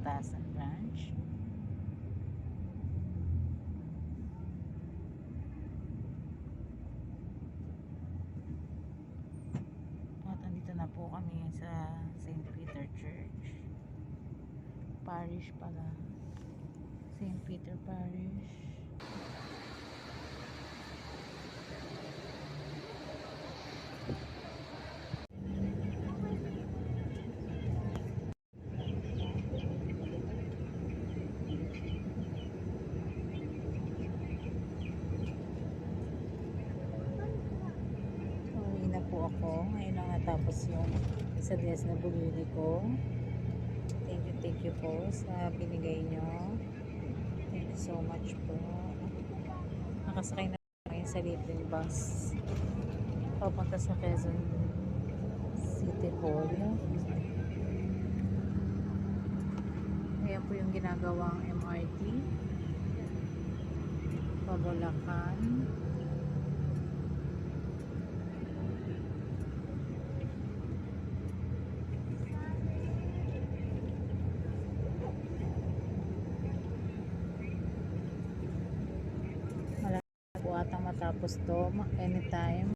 Batasan branch. At andito na po kami sa St. Peter Church Parish pala, St. Peter Parish. Po ako ngayon lang natapos yung sa DSWD ko. Thank you po sa binigay nyo. Thank you so much po. Nakasakay na ngayon sa libreng bus papunta sa Quezon City Hall. Ayan po yung ginagawang MRT Pabulacan. Atang matapos to anytime.